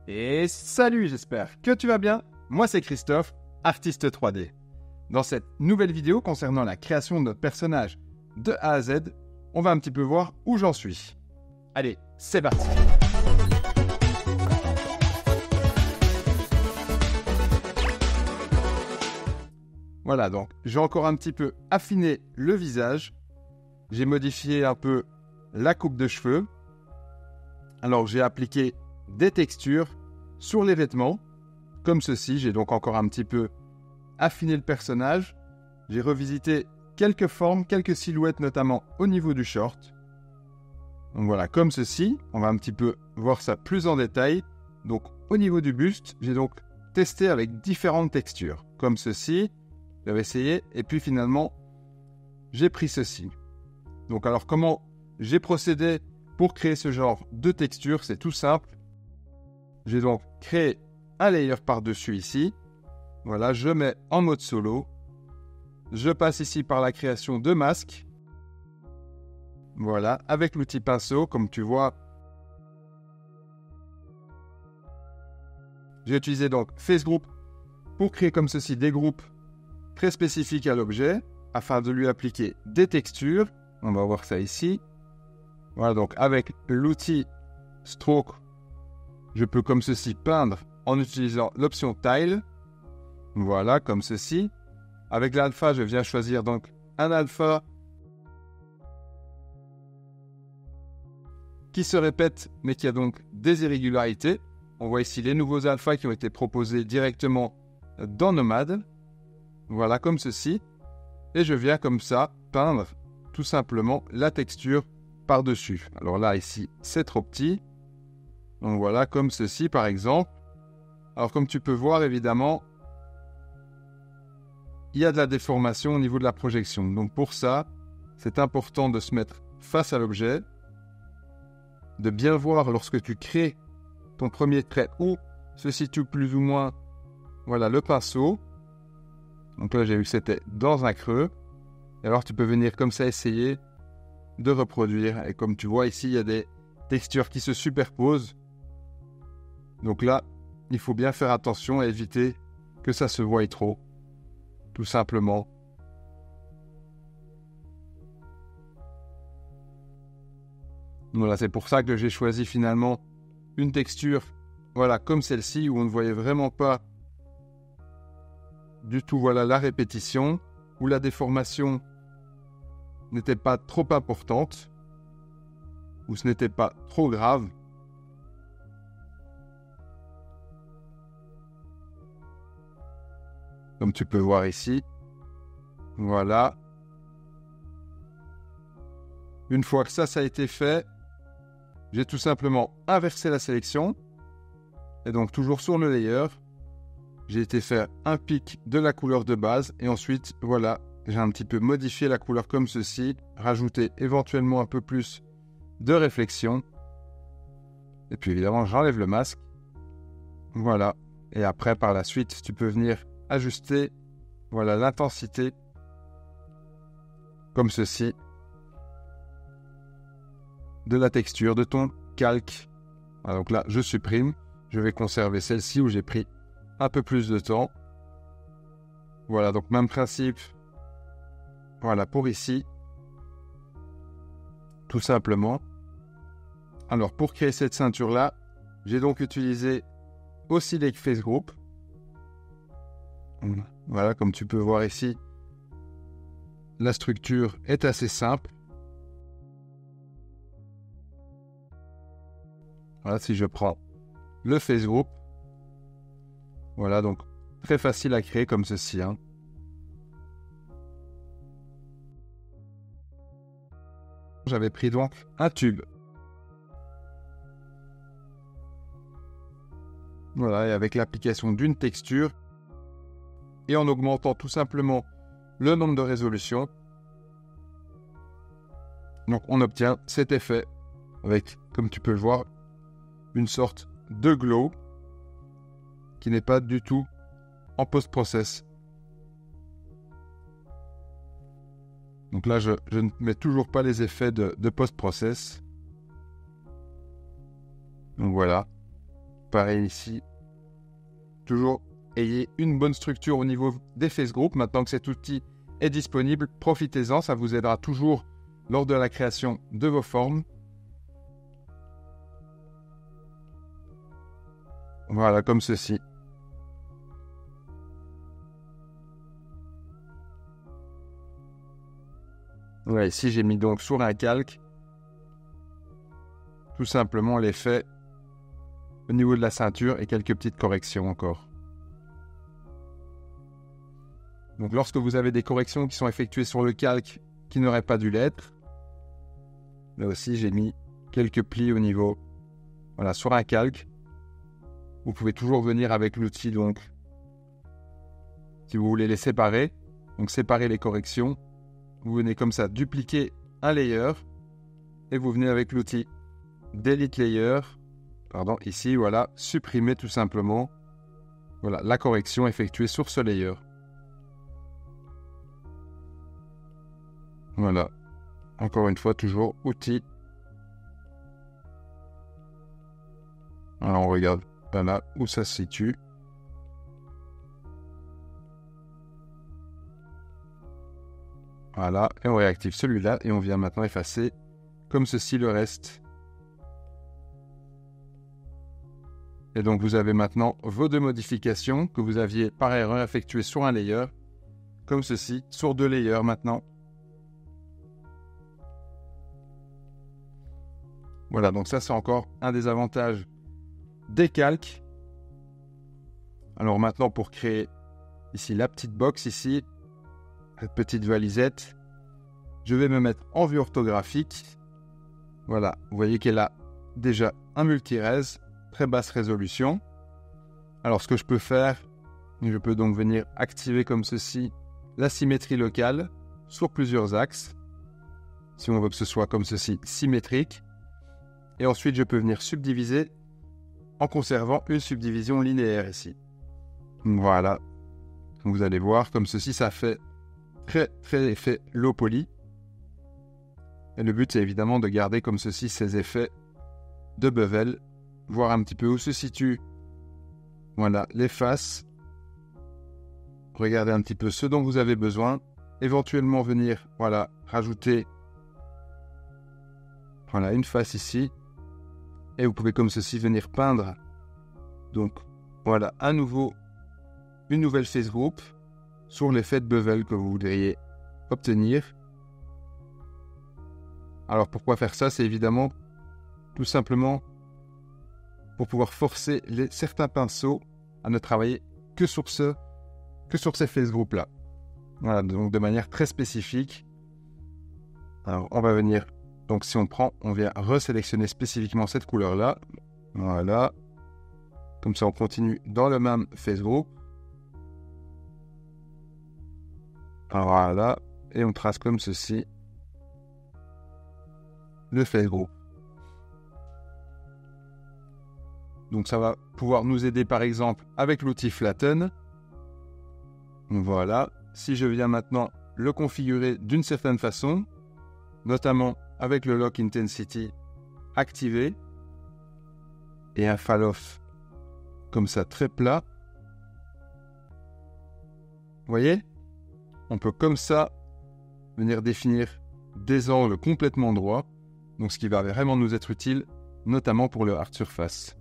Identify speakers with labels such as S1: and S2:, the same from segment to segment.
S1: Et salut, j'espère que tu vas bien. Moi c'est Christophe, artiste 3D. Dans cette nouvelle vidéo concernant la création de notre personnage de A à Z, on va un petit peu voir où j'en suis. Allez, c'est parti. Voilà, donc j'ai encore un petit peu affiné le visage. J'ai modifié un peu la coupe de cheveux. Alors j'ai appliqué des textures sur les vêtements, comme ceci. J'ai donc encore un petit peu affiné le personnage. J'ai revisité quelques formes, quelques silhouettes, notamment au niveau du short. Donc voilà, comme ceci. On va un petit peu voir ça plus en détail. Donc au niveau du buste, j'ai donc testé avec différentes textures, comme ceci. J'avais essayé, et puis finalement, j'ai pris ceci. Donc alors comment j'ai procédé pour créer ce genre de texture? C'est tout simple. J'ai donc créé un layer par-dessus ici. Voilà, je mets en mode solo. Je passe ici par la création de masques. Voilà, avec l'outil pinceau, comme tu vois. J'ai utilisé donc Face Group pour créer comme ceci des groupes très spécifiques à l'objet, afin de lui appliquer des textures. On va voir ça ici. Voilà, donc avec l'outil Stroke, je peux comme ceci peindre en utilisant l'option Tile. Voilà, comme ceci. Avec l'alpha, je viens choisir donc un alpha qui se répète, mais qui a donc des irrégularités. On voit ici les nouveaux alphas qui ont été proposés directement dans Nomad. Voilà, comme ceci. Et je viens comme ça peindre tout simplement la texture par-dessus. Alors là, ici, c'est trop petit. Donc voilà, comme ceci par exemple. Alors comme tu peux voir, évidemment, il y a de la déformation au niveau de la projection. Donc pour ça, c'est important de se mettre face à l'objet, de bien voir lorsque tu crées ton premier trait où se situe plus ou moins, voilà, le pinceau. Donc là, j'ai vu que c'était dans un creux. Et alors, tu peux venir comme ça essayer de reproduire. Et comme tu vois ici, il y a des textures qui se superposent. Donc là, il faut bien faire attention et éviter que ça se voie trop. Tout simplement. Voilà, c'est pour ça que j'ai choisi finalement une texture, voilà, comme celle-ci, où on ne voyait vraiment pas du tout, voilà, la répétition, où la déformation n'était pas trop importante, où ce n'était pas trop grave. Comme tu peux voir ici. Voilà. Une fois que ça a été fait, j'ai tout simplement inversé la sélection. Et donc toujours sur le layer, j'ai été faire un pic de la couleur de base. Et ensuite, voilà, j'ai un petit peu modifié la couleur comme ceci. Rajouter éventuellement un peu plus de réflexion. Et puis évidemment, j'enlève le masque. Voilà. Et après, par la suite, tu peux venir ajuster, voilà, l'intensité. Comme ceci. De la texture, de ton calque. Voilà, donc là, je supprime. Je vais conserver celle-ci où j'ai pris un peu plus de temps. Voilà, donc même principe. Voilà, pour ici. Tout simplement. Alors, pour créer cette ceinture-là, j'ai donc utilisé aussi les Face Group. Voilà, comme tu peux voir ici, la structure est assez simple. Voilà, si je prends le Face Group. Voilà, donc très facile à créer comme ceci. J'avais pris donc un tube. Voilà, et avec l'application d'une texture, et en augmentant tout simplement le nombre de résolutions, donc on obtient cet effet avec, comme tu peux le voir, une sorte de glow qui n'est pas du tout en post-process. Donc là, je ne mets toujours pas les effets de post-process. Donc voilà. pareil ici. Toujours ayez une bonne structure au niveau des face groups. Maintenant que cet outil est disponible, profitez-en, ça vous aidera toujours lors de la création de vos formes. Voilà, comme ceci. Ouais, ici, j'ai mis donc sur un calque tout simplement l'effet au niveau de la ceinture et quelques petites corrections encore. Donc, lorsque vous avez des corrections qui sont effectuées sur le calque qui n'auraient pas dû l'être, là aussi, j'ai mis quelques plis au niveau, voilà, sur un calque. Vous pouvez toujours venir avec l'outil, donc, si vous voulez les séparer, donc séparer les corrections, vous venez comme ça dupliquer un layer et vous venez avec l'outil Delete Layer, ici, voilà, supprimer tout simplement, voilà, la correction effectuée sur ce layer. Voilà, encore une fois, toujours outil. Alors on regarde là où ça se situe. Voilà, et on réactive celui-là et on vient maintenant effacer comme ceci le reste. Et donc vous avez maintenant vos deux modifications que vous aviez par erreur effectuées sur un layer, comme ceci, sur deux layers maintenant. Voilà, donc ça c'est encore un des avantages des calques. Alors maintenant pour créer ici la petite box ici, cette petite valisette, je vais me mettre en vue orthographique. Voilà, vous voyez qu'elle a déjà un multi-res, très basse résolution. Alors ce que je peux faire, je peux donc venir activer comme ceci la symétrie locale sur plusieurs axes, si on veut que ce soit comme ceci symétrique. Et ensuite je peux venir subdiviser en conservant une subdivision linéaire ici. Voilà, vous allez voir comme ceci, ça fait très effet low poly. Et le but c'est évidemment de garder comme ceci ces effets de bevel, voir un petit peu où se situent, voilà, les faces. Regardez un petit peu ce dont vous avez besoin, éventuellement venir, voilà, rajouter, voilà, une face ici. Et vous pouvez comme ceci venir peindre, donc voilà, à nouveau une nouvelle face group sur l'effet de bevel que vous voudriez obtenir. Alors pourquoi faire ça? C'est évidemment tout simplement pour pouvoir forcer certains pinceaux à ne travailler que sur ces face group là. Voilà, donc de manière très spécifique. Alors on va venir, donc si on prend, on vient resélectionner spécifiquement cette couleur là. Voilà. Comme ça on continue dans le même face group. Voilà. Et on trace comme ceci le face group. Donc ça va pouvoir nous aider par exemple avec l'outil Flatten. Voilà. Si je viens maintenant le configurer d'une certaine façon, notamment avec le Lock Intensity activé et un fall off comme ça très plat. Vous voyez? On peut comme ça venir définir des angles complètement droits, donc ce qui va vraiment nous être utile, notamment pour le hard surface.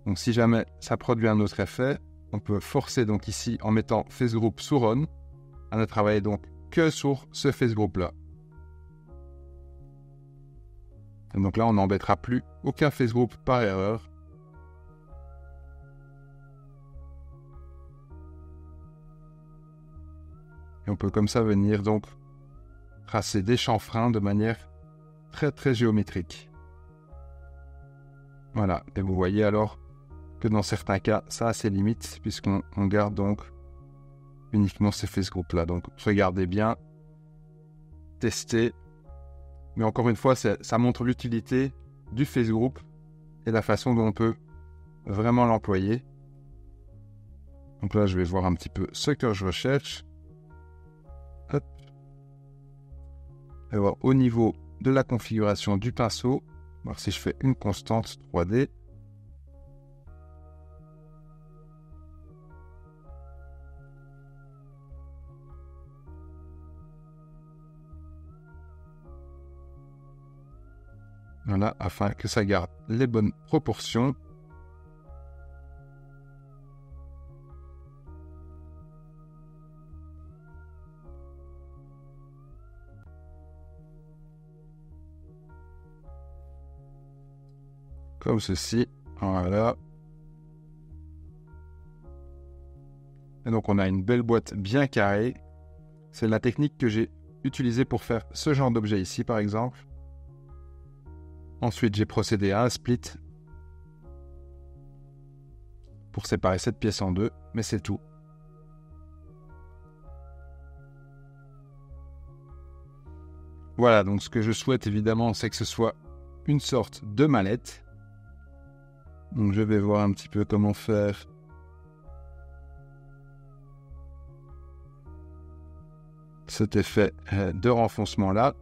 S1: Donc si jamais ça produit un autre effet, on peut forcer donc ici en mettant face group sur on, à ne travailler donc que sur ce face group là. Et donc là on n'embêtera plus aucun face group par erreur. Et on peut comme ça venir donc tracer des chanfreins de manière très géométrique. Voilà, et vous voyez alors que dans certains cas, ça a ses limites, puisqu'on garde donc uniquement ces face group là. Donc regardez bien, testez. Mais encore une fois, ça montre l'utilité du face group et la façon dont on peut vraiment l'employer. Donc là, je vais voir un petit peu ce que je recherche. Hop. Et voir au niveau de la configuration du pinceau, voir si je fais une constante 3D. Voilà, afin que ça garde les bonnes proportions. Comme ceci. Voilà. Et donc on a une belle boîte bien carrée. C'est la technique que j'ai utilisée pour faire ce genre d'objet ici par exemple. Ensuite j'ai procédé à un split pour séparer cette pièce en deux, mais c'est tout. Voilà, donc ce que je souhaite évidemment c'est que ce soit une sorte de mallette. Donc je vais voir un petit peu comment faire. Cet effet de renfoncement là.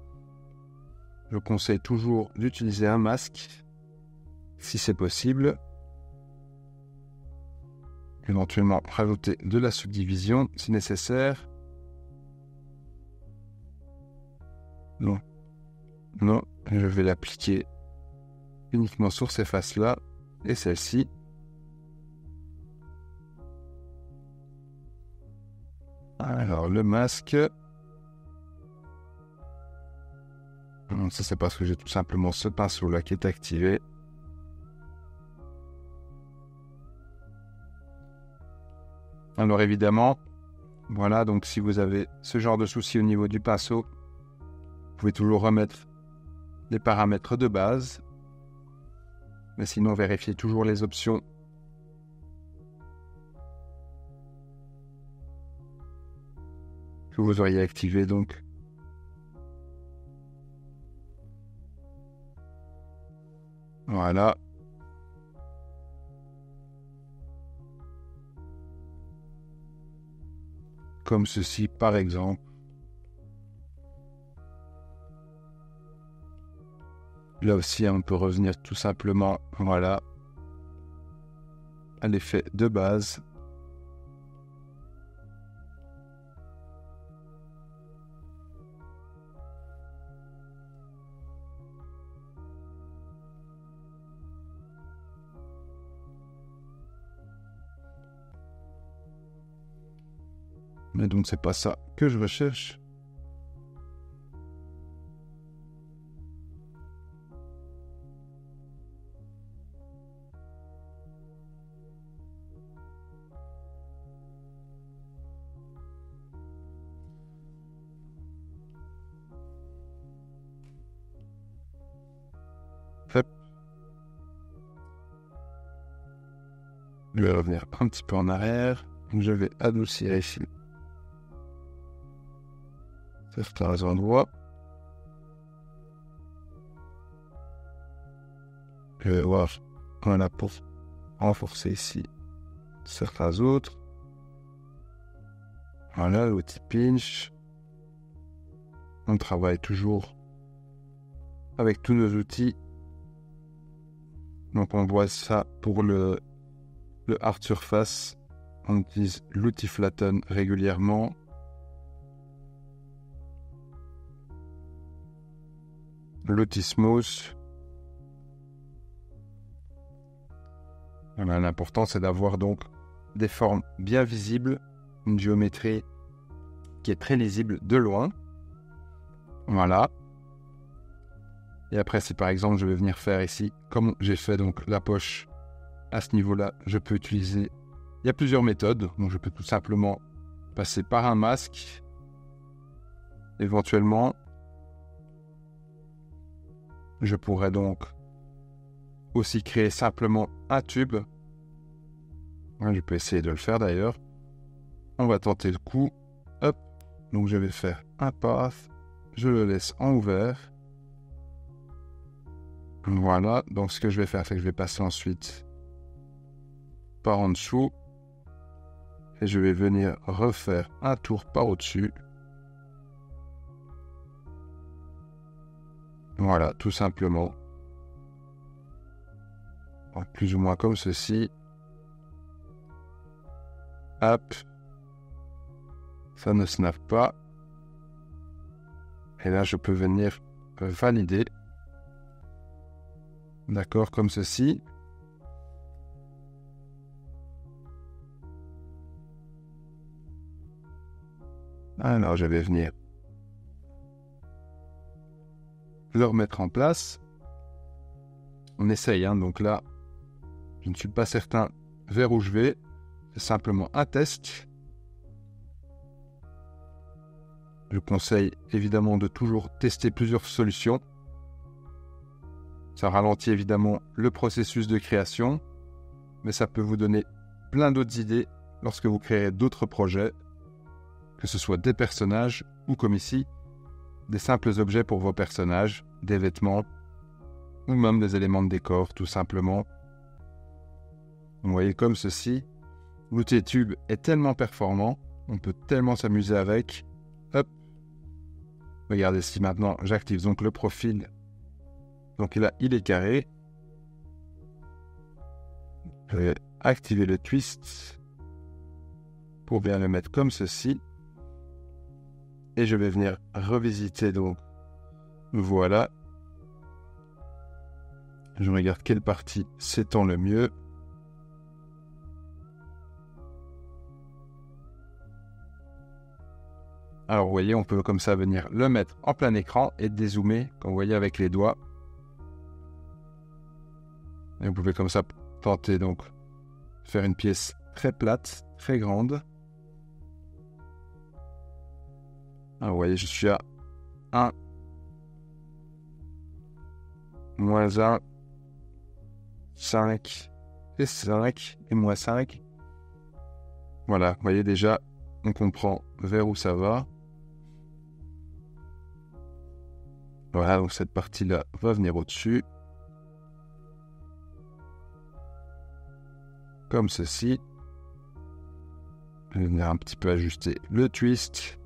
S1: Je conseille toujours d'utiliser un masque si c'est possible. Éventuellement rajouter de la subdivision si nécessaire. Non, je vais l'appliquer uniquement sur ces faces là et celle-ci. Alors le masque. Non, ça c'est parce que j'ai tout simplement ce pinceau là qui est activé. Alors évidemment, voilà, donc si vous avez ce genre de souci au niveau du pinceau, vous pouvez toujours remettre les paramètres de base. Mais sinon, vérifiez toujours les options. Que vous auriez activées donc. Voilà. Comme ceci par exemple. Là aussi, on peut revenir tout simplement, voilà, à l'effet de base. Mais donc, c'est pas ça que je recherche. Hop. Je vais revenir un petit peu en arrière. Je vais adoucir ici certains endroits. Je vais voir, voilà, pour renforcer ici certains autres. Voilà, l'outil pinch. On travaille toujours avec tous nos outils. Donc on voit ça pour le hard surface. On utilise l'outil flatten régulièrement. L'outil smooth. Voilà, l'important c'est d'avoir donc des formes bien visibles, une géométrie qui est très lisible de loin. Voilà. Et après, si par exemple je vais venir faire ici, comme j'ai fait donc la poche à ce niveau-là, je peux utiliser... Il y a plusieurs méthodes, donc je peux tout simplement passer par un masque, éventuellement. Je pourrais donc aussi créer simplement un tube. Je peux essayer de le faire d'ailleurs. On va tenter le coup. Hop. Donc je vais faire un path. Je le laisse en ouvert. Voilà. Donc ce que je vais faire, c'est que je vais passer ensuite par en dessous. Et je vais venir refaire un tour par au-dessus. Voilà, tout simplement. Donc, plus ou moins comme ceci. Hop. Ça ne snap pas. Et là, je peux venir valider. D'accord, comme ceci. Alors, je vais venir le remettre en place. On essaye, hein. Donc là, je ne suis pas certain vers où je vais. C'est simplement un test. Je conseille évidemment de toujours tester plusieurs solutions. Ça ralentit évidemment le processus de création, mais ça peut vous donner plein d'autres idées lorsque vous créerez d'autres projets, que ce soit des personnages ou comme ici, des simples objets pour vos personnages, des vêtements ou même des éléments de décor tout simplement. Vous voyez comme ceci, l'outil Tube est tellement performant, on peut tellement s'amuser avec. Hop, regardez si maintenant j'active donc le profil. Donc là, il est carré. Je vais activer le twist pour bien le mettre comme ceci. Et je vais venir revisiter donc. Voilà. Je regarde quelle partie s'étend le mieux. Alors vous voyez, on peut comme ça venir le mettre en plein écran et dézoomer, comme vous voyez avec les doigts. Et vous pouvez comme ça tenter donc faire une pièce très plate, très grande. Alors vous voyez, je suis à 1, moins 1, 5 et 5 et moins 5. Voilà, vous voyez déjà, on comprend vers où ça va. Voilà, donc cette partie-là va venir au-dessus. Comme ceci. Je vais venir un petit peu ajuster le twist.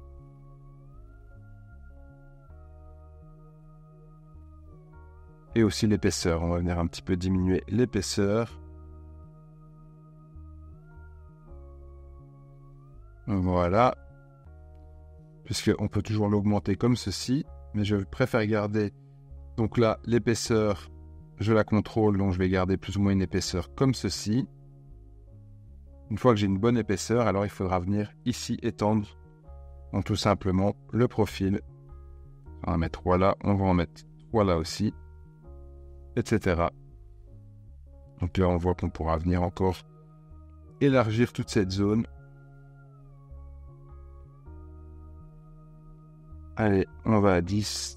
S1: Et aussi l'épaisseur. On va venir un petit peu diminuer l'épaisseur. Voilà. Puisqu'on peut toujours l'augmenter comme ceci. Mais je préfère garder. Donc là, l'épaisseur, je la contrôle. Donc je vais garder plus ou moins une épaisseur comme ceci. Une fois que j'ai une bonne épaisseur, alors il faudra venir ici étendre. Donc tout simplement le profil. On va en mettre 3 là. On va en mettre 3 là aussi. Etc. Donc là, on voit qu'on pourra venir encore élargir toute cette zone. Allez, on va à 10.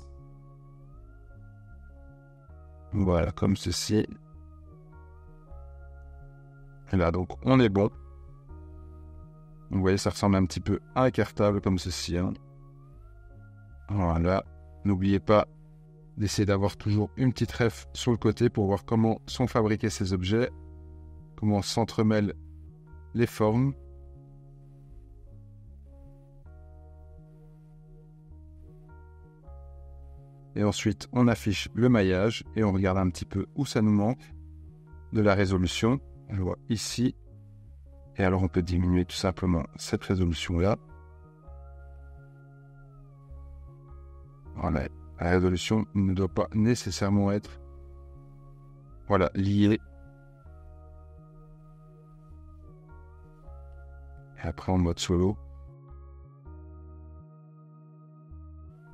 S1: Voilà, comme ceci. Et là, donc, on est bon. Vous voyez, ça ressemble un petit peu à un cartable comme ceci. Hein. Voilà. N'oubliez pas d'essayer d'avoir toujours une petite ref sur le côté pour voir comment sont fabriqués ces objets, comment s'entremêlent les formes. Et ensuite, on affiche le maillage et on regarde un petit peu où ça nous manque de la résolution. Je vois ici. Et alors, on peut diminuer tout simplement cette résolution-là. Voilà. La résolution ne doit pas nécessairement être liée. Et après, en mode solo.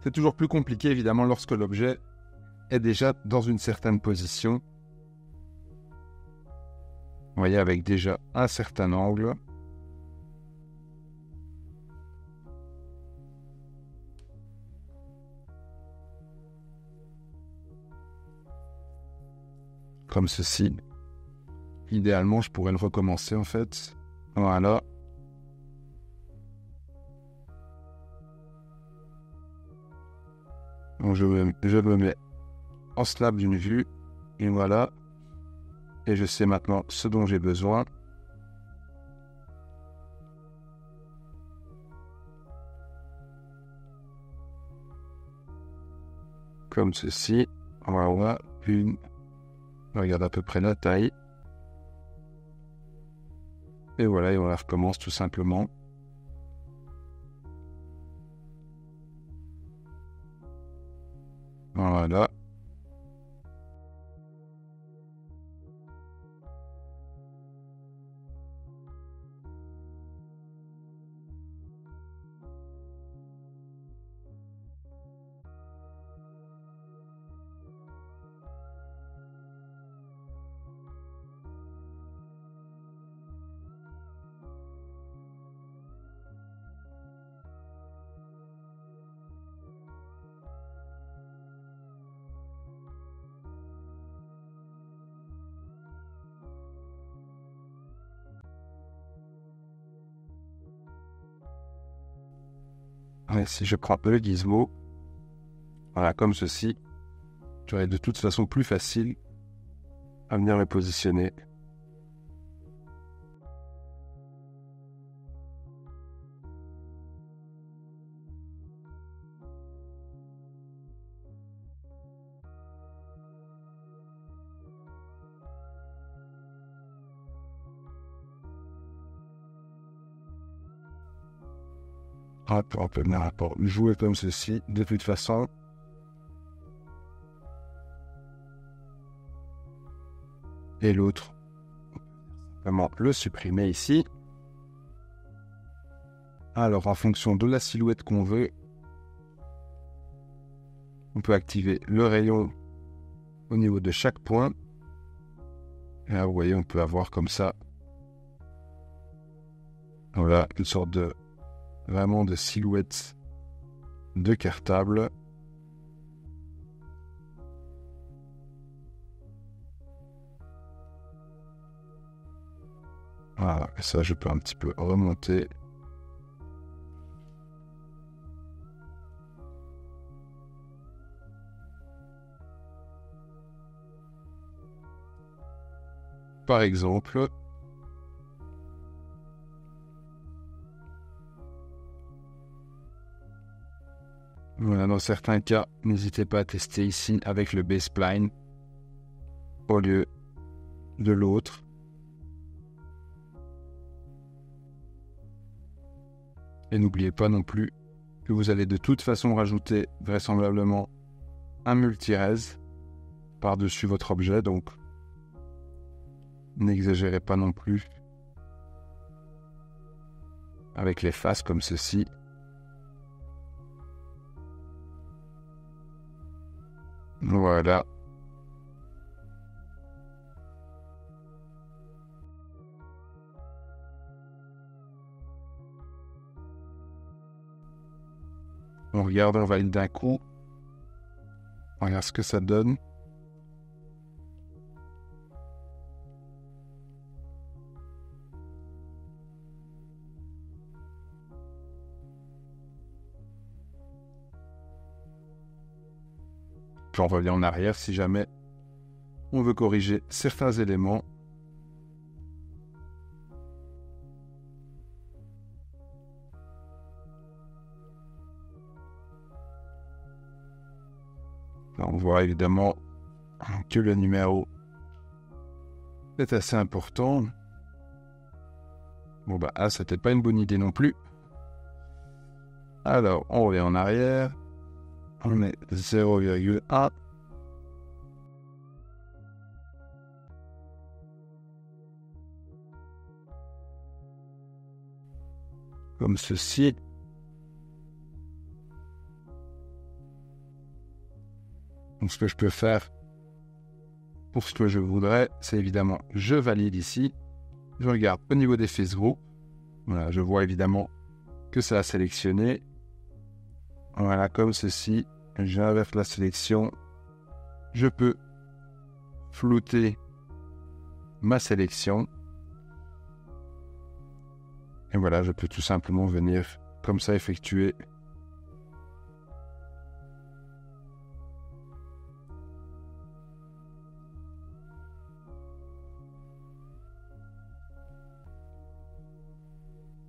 S1: C'est toujours plus compliqué, évidemment, lorsque l'objet est déjà dans une certaine position. Vous voyez, avec déjà un certain angle. Comme ceci. Idéalement, je pourrais le recommencer, en fait. Voilà. Donc je me mets en slab d'une vue. Et voilà. Et je sais maintenant ce dont j'ai besoin. Comme ceci. Voilà. On regarde à peu près la taille. Et voilà, et on recommence tout simplement. Voilà. Et si je prends le gizmo, voilà, comme ceci, j'aurai de toute façon plus facile à venir me positionner. Hop, on peut venir jouer comme ceci, de toute façon. Et l'autre, vraiment le supprimer ici. Alors, en fonction de la silhouette qu'on veut, on peut activer le rayon au niveau de chaque point. Et là, vous voyez, on peut avoir comme ça, voilà, une sorte de, vraiment de silhouette de cartable. Voilà, et ça, je peux un petit peu remonter. Par exemple, voilà, dans certains cas, n'hésitez pas à tester ici avec le B-spline au lieu de l'autre. Et n'oubliez pas non plus que vous allez de toute façon rajouter vraisemblablement un multi-res par-dessus votre objet, donc n'exagérez pas non plus avec les faces comme ceci. Voilà. On regarde, on valide d'un coup. On regarde ce que ça donne. Puis on revient en arrière si jamais on veut corriger certains éléments. Là, on voit évidemment que le numéro est assez important. Bon bah, c'était pas une bonne idée non plus. Alors, on revient en arrière. On met 0,1. Comme ceci. Donc ce que je peux faire pour ce que je voudrais, c'est évidemment, je valide ici. Je regarde au niveau des face group. Voilà, je vois évidemment que ça a sélectionné. Voilà, comme ceci. J'inverse la sélection. Je peux flouter ma sélection. Et voilà, je peux tout simplement venir comme ça effectuer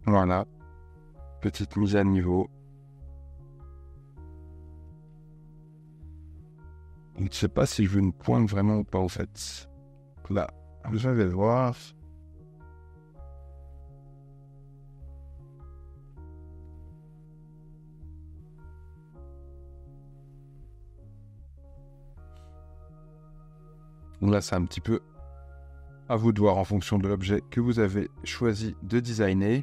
S1: voilà, petite mise à niveau. Je ne sais pas si je veux une pointe vraiment ou pas en fait. Là, je vais voir. Là, c'est un petit peu à vous de voir en fonction de l'objet que vous avez choisi de designer.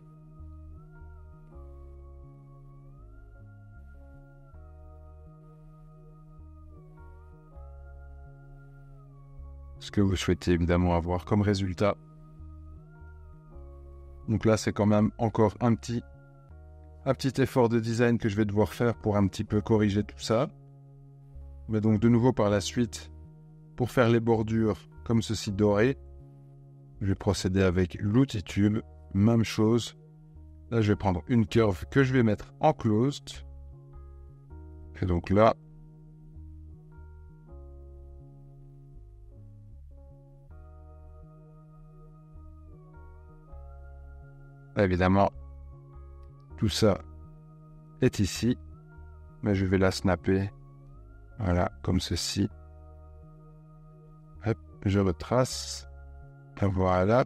S1: Ce que vous souhaitez évidemment avoir comme résultat. Donc là, c'est quand même encore un petit effort de design que je vais devoir faire pour un petit peu corriger tout ça. Mais donc de nouveau par la suite, pour faire les bordures comme ceci doré, je vais procéder avec l'outil tube, même chose. Là, je vais prendre une curve que je vais mettre en closed. Et donc là, évidemment, tout ça est ici, mais je vais la snapper, voilà, comme ceci. Hop, je retrace, voilà.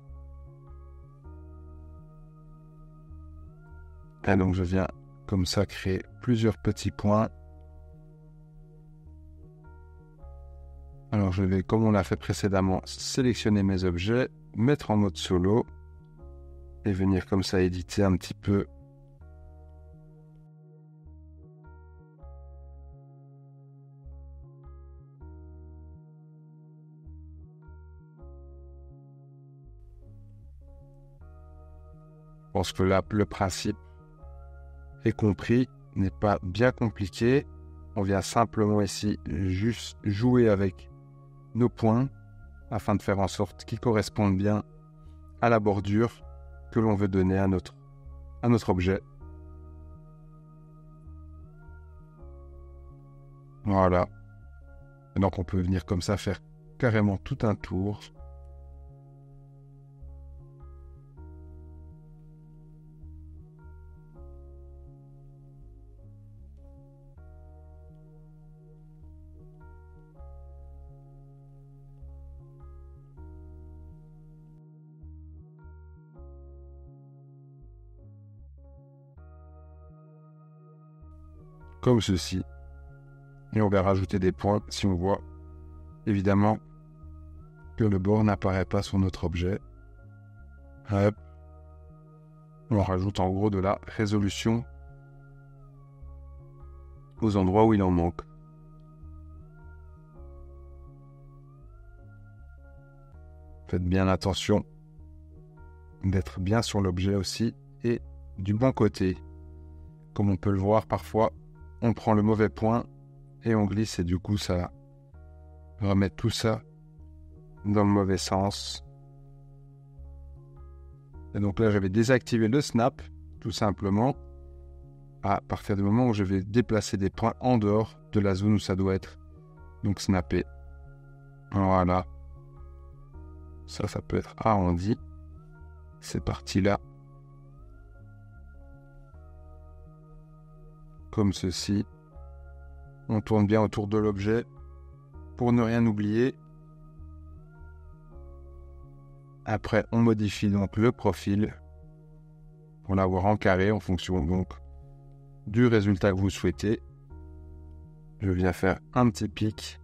S1: Et donc je viens comme ça créer plusieurs petits points. Alors je vais, comme on l'a fait précédemment, sélectionner mes objets, mettre en mode solo et venir comme ça éditer un petit peu. Je pense que là, le principe est compris, n'est pas bien compliqué. On vient simplement ici juste jouer avec nos points afin de faire en sorte qu'ils correspondent bien à la bordure que l'on veut donner à notre objet. Voilà. Et donc on peut venir comme ça faire carrément tout un tour. Comme ceci. Et on va rajouter des points si on voit évidemment que le bord n'apparaît pas sur notre objet. Hop. On rajoute en gros de la résolution aux endroits où il en manque. Faites bien attention d'être bien sur l'objet aussi et du bon côté. Comme on peut le voir parfois, on prend le mauvais point et on glisse et du coup ça remet tout ça dans le mauvais sens. Et donc là j'avais désactivé le snap tout simplement à partir du moment où je vais déplacer des points en dehors de la zone où ça doit être donc snappé. Voilà. Ça peut être arrondi. Ces parties-là. Comme ceci. On tourne bien autour de l'objet pour ne rien oublier. Après, on modifie donc le profil pour l'avoir en carré en fonction donc du résultat que vous souhaitez. Je viens faire un petit pic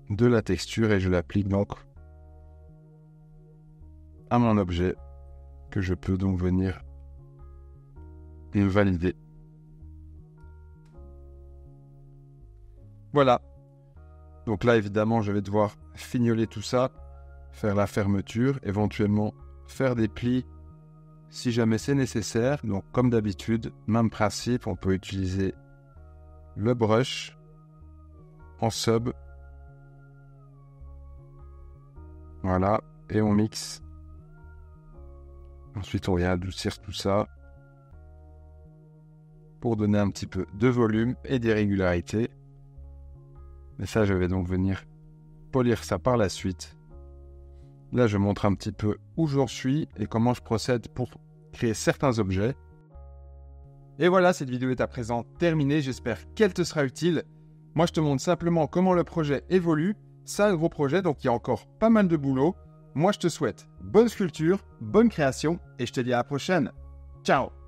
S1: de la texture et je l'applique donc à mon objet que je peux donc venir valider. Voilà. Donc là, évidemment, je vais devoir fignoler tout ça, faire la fermeture, éventuellement faire des plis si jamais c'est nécessaire. Donc comme d'habitude, même principe, on peut utiliser le brush en sub. Voilà, et on mixe. Ensuite, on vient adoucir tout ça pour donner un petit peu de volume et d'irrégularité. Mais ça, je vais donc venir polir ça par la suite. Là, je montre un petit peu où j'en suis et comment je procède pour créer certains objets. Et voilà, cette vidéo est à présent terminée. J'espère qu'elle te sera utile. Moi, je te montre simplement comment le projet évolue. C'est un gros projet, donc il y a encore pas mal de boulot. Moi, je te souhaite bonne sculpture, bonne création et je te dis à la prochaine. Ciao!